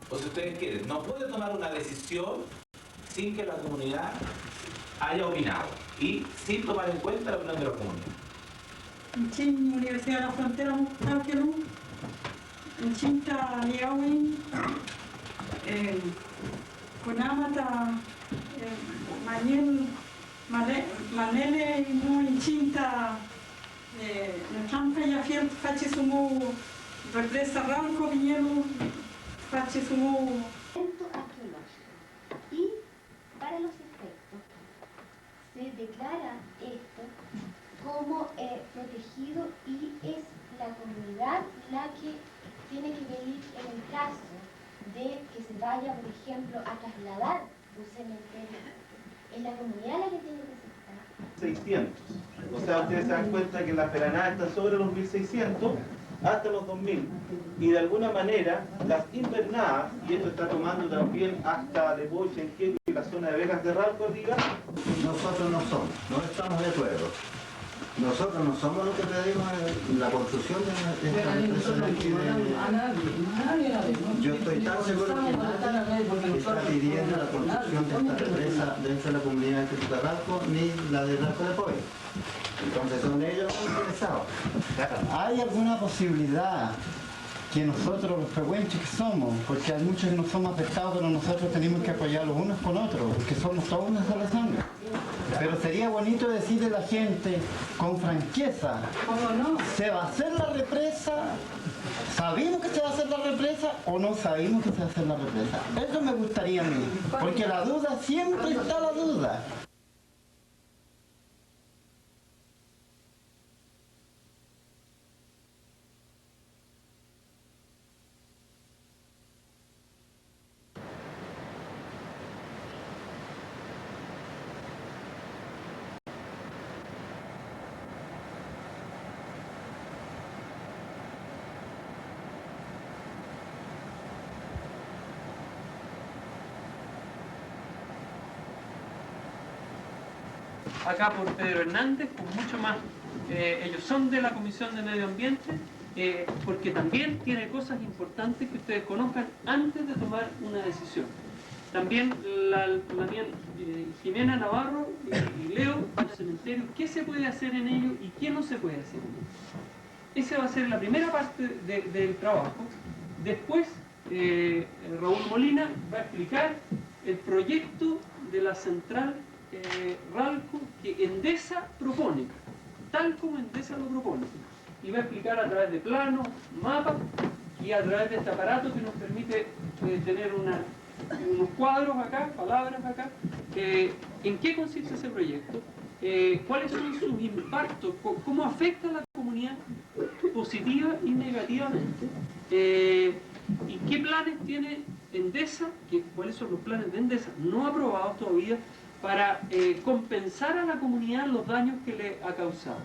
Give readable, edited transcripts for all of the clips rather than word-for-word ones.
O si ustedes quieren, no puede tomar una decisión sin que la comunidad haya opinado y sin tomar en cuenta la opinión de los comunes. En Universidad de la Frontera, en Chinta, Liawin, Kunamata, Manele, en Chinta, Nampa y Afiel, Fachisumu, Represa Ranco, Viñero, Fachisumu. Y para los efectos, se declara esto como protegido y es la comunidad la que tiene que venir en el caso de que se vaya, por ejemplo, a trasladar un cementerio. Es la comunidad la que tiene que aceptar. 600. O sea, ustedes se dan cuenta que la peranada está sobre los 1600 hasta los 2000. Y de alguna manera, las invernadas, y esto está tomando también hasta Lepoy, Chenquero y la zona de Vegas de Ralco arriba. Nosotros no estamos de acuerdo. Nosotros no somos los que pedimos la construcción de esta empresa. Yo estoy tan seguro que está pidiendo la construcción de esta empresa dentro de la comunidad de Ralco ni la de Ralco de Poy. Entonces son ellos los interesados. ¿Hay alguna posibilidad que nosotros, los pehuenches que somos, porque hay muchos que no somos afectados, pero nosotros tenemos que apoyarlos unos con otros, porque somos todos una sola sangre? Pero sería bonito decirle a la gente con franqueza, ¿se va a hacer la represa? ¿Sabemos que se va a hacer la represa o no sabemos que se va a hacer la represa? Eso me gustaría a mí, porque la duda, siempre está la duda. Acá por Pedro Hernández, con mucho más. Ellos son de la Comisión de Medio Ambiente, porque también tiene cosas importantes que ustedes conozcan antes de tomar una decisión. También Jimena Navarro y Leo al cementerio, qué se puede hacer en ello y qué no se puede hacer en ello. Esa va a ser la primera parte del trabajo. Después, Raúl Molina va a explicar el proyecto de la central Ralco que Endesa propone, tal como Endesa lo propone, y va a explicar a través de planos, mapas y a través de este aparato que nos permite tener unos cuadros acá, palabras acá, en qué consiste ese proyecto, cuáles son sus impactos, cómo afecta a la comunidad positiva y negativamente, y qué planes tiene Endesa, cuáles son los planes de Endesa no aprobados todavía para compensar a la comunidad los daños que le ha causado.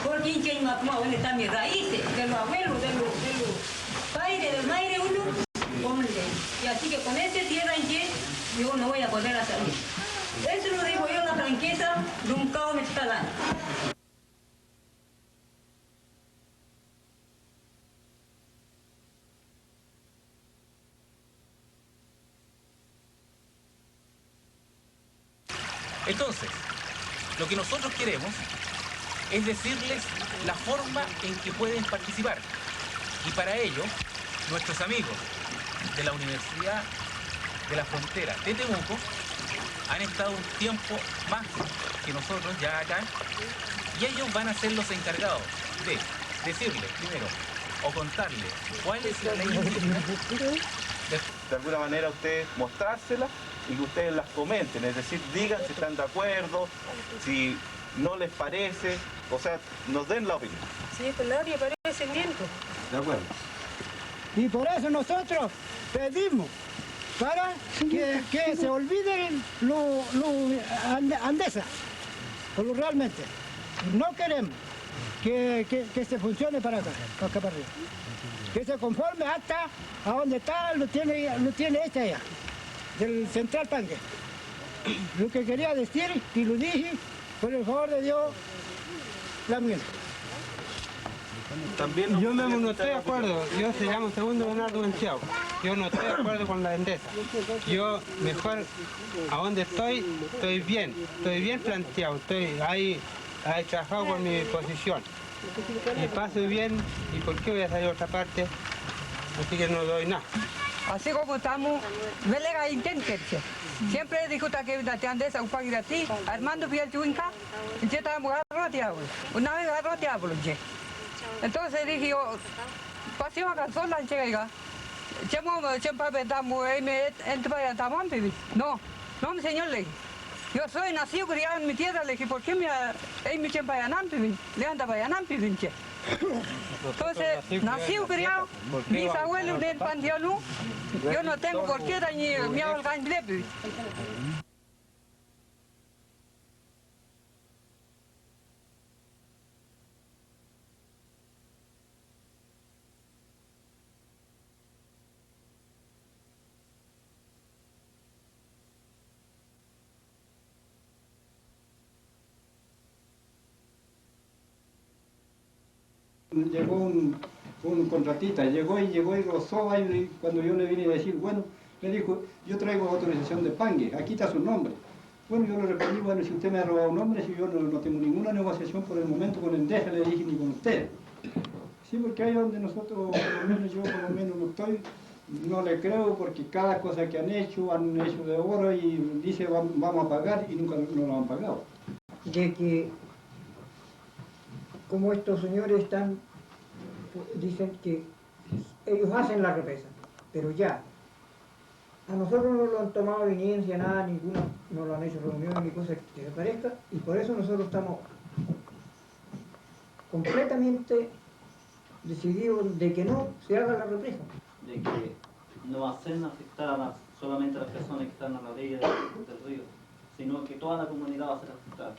Porque inche ma como bueno también raíces de los abuelos, de los padres, del madre uno, Así que con ese tierra en que yo no voy a volver a salir. Eso lo digo yo, la franqueza de un cabo me está dando. Entonces, lo que nosotros queremos es decirles la forma en que pueden participar. Y para ello, nuestros amigos de la Universidad de la Frontera de Temuco han estado un tiempo más que nosotros ya acá, y ellos van a ser los encargados de decirles primero o contarles cuál es la ley indígena. De alguna manera ustedes mostrárselas y que ustedes las comenten, es decir, digan si están de acuerdo, si no les parece, o sea, nos den la opinión. Sí, pues nadie parece bien. De acuerdo. Y por eso nosotros pedimos para que se olviden lo andesa, por lo realmente. No queremos que se funcione para acá, para arriba. Que se conforme hasta a donde está, lo tiene este allá, del Central Pangue. Lo que quería decir, y lo dije, por el favor de Dios, la mía. También yo mismo no estoy de acuerdo, yo se llamo Segundo Bernardo Manchao, yo no estoy de acuerdo con la endesa. Yo mejor, a donde estoy bien planteado, estoy ahí, he trabajado por mi posición. Y paso bien, ¿y por qué voy a salir a otra parte? Así que no doy nada. Así como estamos, velega intentarse. Siempre dijo que te andes a un paquete, Armando Piel Chuinca, y ya estábamos garroteados. Una vez garroteados, entonces dije yo, pasemos a canción la llega. Siempre estamos en No, mi señor le dije. Yo soy nacido criado en mi tierra, le dije, ¿por qué me echan para allá? Le anda para allá, pinche. Entonces, nacido criado, mis abuelos del panteón, yo no tengo por qué ni mi abuelo en Llegó un contratista, llegó y gozó ahí cuando yo le vine a decir, bueno, me dijo, yo traigo autorización de Pangue, aquí está su nombre. Bueno, yo le respondí, bueno, si usted me ha robado un nombre, si yo no tengo ninguna negociación por el momento con Endesa, le dije, ni con usted. Sí, porque ahí donde nosotros, por lo menos yo por lo menos no estoy, no le creo porque cada cosa que han hecho de oro y dice vamos a pagar y nunca no lo han pagado. De que como estos señores dicen que ellos hacen la represa, pero ya, a nosotros no lo han tomado evidencia, nada, ninguna, no lo han hecho reuniones ni cosas que se parezca, y por eso nosotros estamos completamente decididos de que no se haga la represa. De que no va a ser afectada solamente a las personas que están a la orilla del río, sino que toda la comunidad va a ser afectada.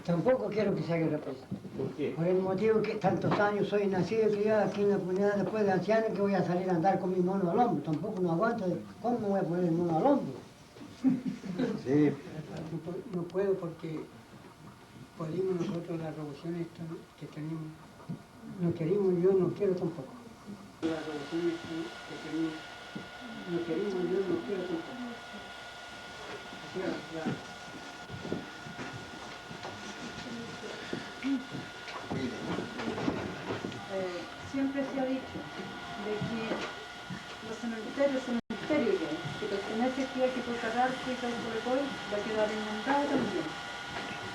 Tampoco quiero que se haga represa. ¿Por qué? Por el motivo que tantos años soy nacido y criado aquí en la comunidad después de ancianos que voy a salir a andar con mi mono al hombro. Tampoco no aguanto. ¿Cómo me voy a poner el mono al hombro? Sí. No puedo porque podemos nosotros las revoluciones que tenemos. No queremos, yo no quiero tampoco. Las revoluciones que tenemos, no queremos, yo no quiero tampoco. O sea, siempre se ha dicho de que los cementerios ya, que pertenece aquí a Quipocarrasco y Caupolecoy, va a quedar inundado también.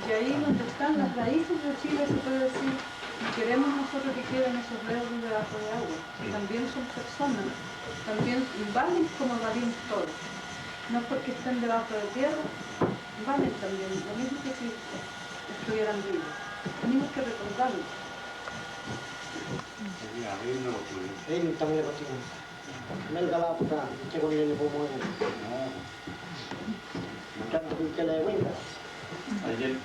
Y ahí donde están las raíces de Chile se puede decir, y queremos nosotros que queden esos reos debajo de agua, que también son personas, también valen como valimos todos. No porque estén debajo de tierra, valen también, lo mismo que si estuvieran vivos. Tenemos que recordarlo. Ellos también lo tienen. No el galado está, que con el pomo de tanto que la de vuelta. Ayer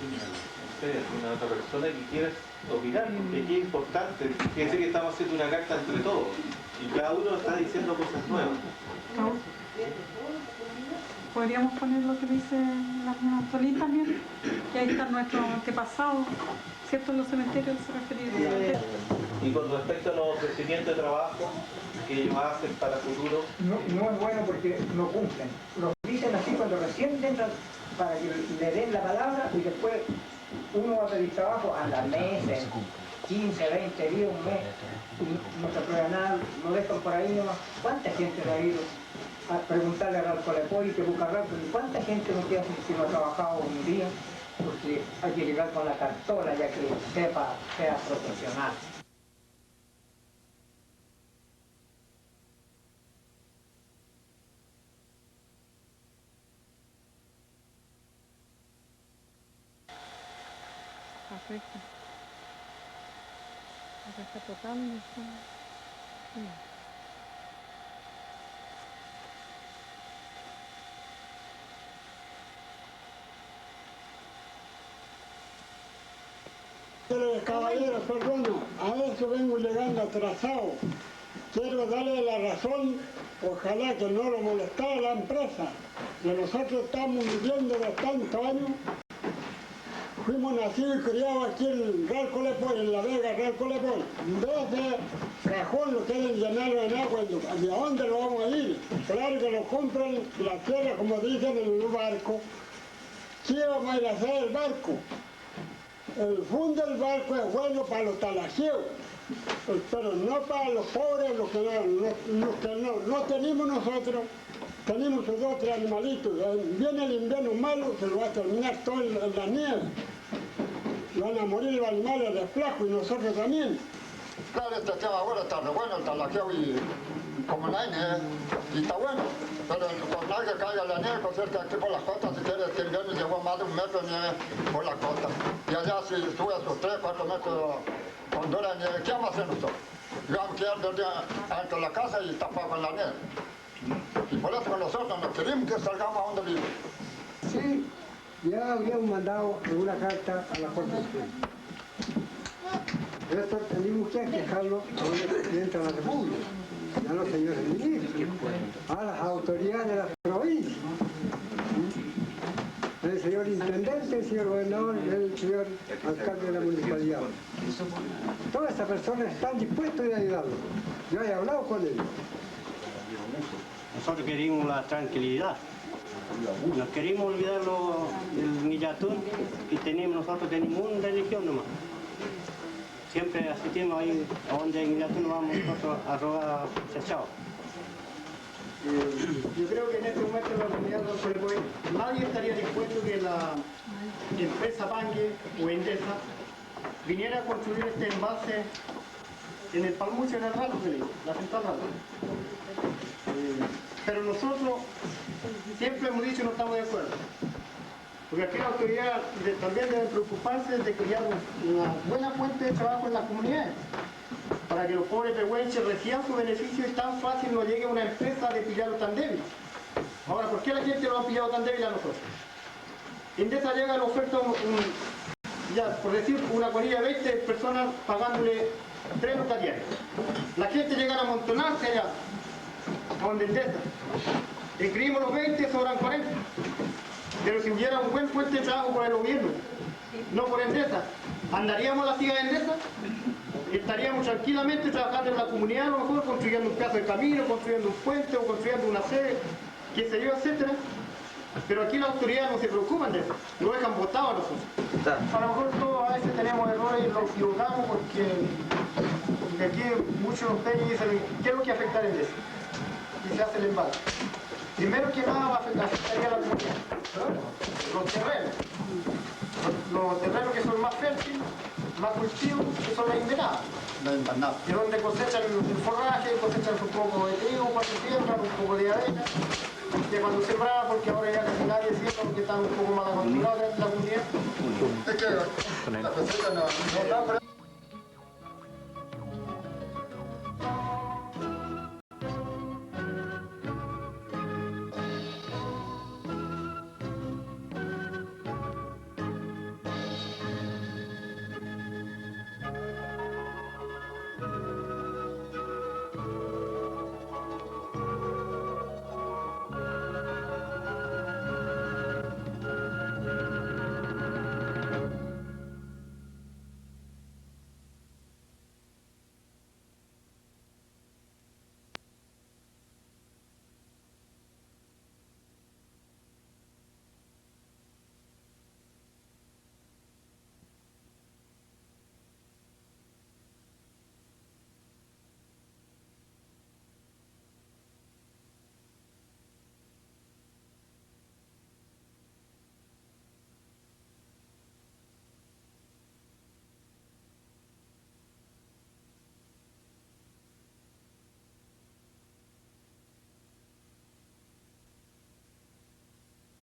usted, una otra persona que quiere opinar, porque aquí es importante. Fíjense que estamos haciendo una carta entre todos y cada uno está diciendo cosas nuevas. podríamos poner lo que dice la señora Antolín también, que ahí están nuestros antepasados, ¿cierto? En los cementerios se refería. Y con respecto a los ofrecimientos de trabajo que ellos hacen para el futuro. No es bueno porque no cumplen. Lo dicen así cuando recién entran para que le den la palabra y después uno va a pedir trabajo a las meses, 15, 20 días, un mes, y no se aprueba nada, no dejan por ahí nomás. ¿Cuánta gente ha ido a preguntarle a Ralcolepoy y Tepucarral? ¿Cuánta gente no queda si no ha trabajado un día? Porque hay que llegar con la cartola ya que sea profesional. Afecta. Afecta totalmente. Sí. Caballero, perdona, a eso vengo llegando atrasado. Quiero darle la razón, ojalá que no lo molestara la empresa, que nosotros estamos viviendo de tantos años. Fuimos nacidos y criados aquí en Ralcolepoy, en La Vega, Ralcolepoy. Desde cajón lo quieren llenar en agua, ¿de dónde lo vamos a ir? Claro que lo compran la tierra, como dicen, en un barco. ¿Qué vamos a ir a hacer el barco? El fondo del barco es bueno para los talajeos, pero no para los pobres, los que no tenemos nosotros. Tenemos esos 2 o 3 animalitos. Viene el invierno malo, se lo va a terminar todo en la nieve. Van a morir los animales de flaco y nosotros también. Claro, este tema ahora está re bueno, el talajeo y como no hay nieve, y está bueno. Pero con nada que caiga la nieve, por cierto, aquí por las costas, si quieres, este invierno llegó más de 1 metro de nieve por las costas. Y allá si sube a sus 3 o 4 metros con dura nieve, ¿qué vamos a hacer nosotros? Y vamos a quedar dentro de la casa y tapar con la nieve. Y por eso nosotros no queremos que salgamos a donde vivimos. Sí, ya habíamos mandado una carta a la Corte Suprema. Esto tenemos que quejarlo a donde el presidente de la República, a los señores ministros, a las autoridades de la provincia, el señor intendente, el señor gobernador y el señor alcalde de la municipalidad. Todas estas personas están dispuestas a ayudarlos. Yo he hablado con ellos. Nosotros queremos la tranquilidad. Nos queremos olvidar del millatún que nosotros tenemos una religión nomás. Siempre asistimos ahí a donde en millatún vamos nosotros a robar chachao. Yo creo que en este momento en la comunidad de Ralcolepoy nadie estaría dispuesto que la empresa Pangue o Endesa viniera a construir este embalse en el Palmucho, en el Rato, la central Rato. Pero nosotros siempre hemos dicho que no estamos de acuerdo. Porque aquí la autoridad también debe preocuparse de crear una buena fuente de trabajo en las comunidades, para que los pobres pehuenches reciban su beneficio y tan fácil no llegue una empresa de pillarlo tan débil. Ahora, ¿por qué la gente lo ha pillado tan débil a nosotros? Endesa llega a la oferta, ya por decir, una cuadrilla de 20 personas pagándole 3 lucas diarias. La gente llega a amontonarse allá, a donde Endesa. Escribimos los 20, sobran 40. Pero si hubiera un buen fuente de trabajo por el gobierno, no por Endesa, ¿andaríamos a la siga de Endesa? Estaríamos tranquilamente trabajando en la comunidad, a lo mejor construyendo un pedazo de camino, construyendo un puente o construyendo una sede, qué sé yo, etcétera. Pero aquí las autoridades no se preocupan de eso, lo dejan botado a nosotros. A lo mejor todos a veces tenemos errores y nos equivocamos porque aquí muchos de ustedes dicen, ¿qué es lo que afecta a Endesa? Y se hace el embalse. Primero que nada afectaría a la comunidad. Los terrenos. Los terrenos que son más fértiles, más cultivos, que son las invernadas. Que donde cosechan un forraje, cosechan un poco de trigo para que siembran, un poco de arena. Que cuando sembraba, porque ahora ya casi nadie siembra porque están un poco más acostumbrados a la comunidad. Es que la cosecha no da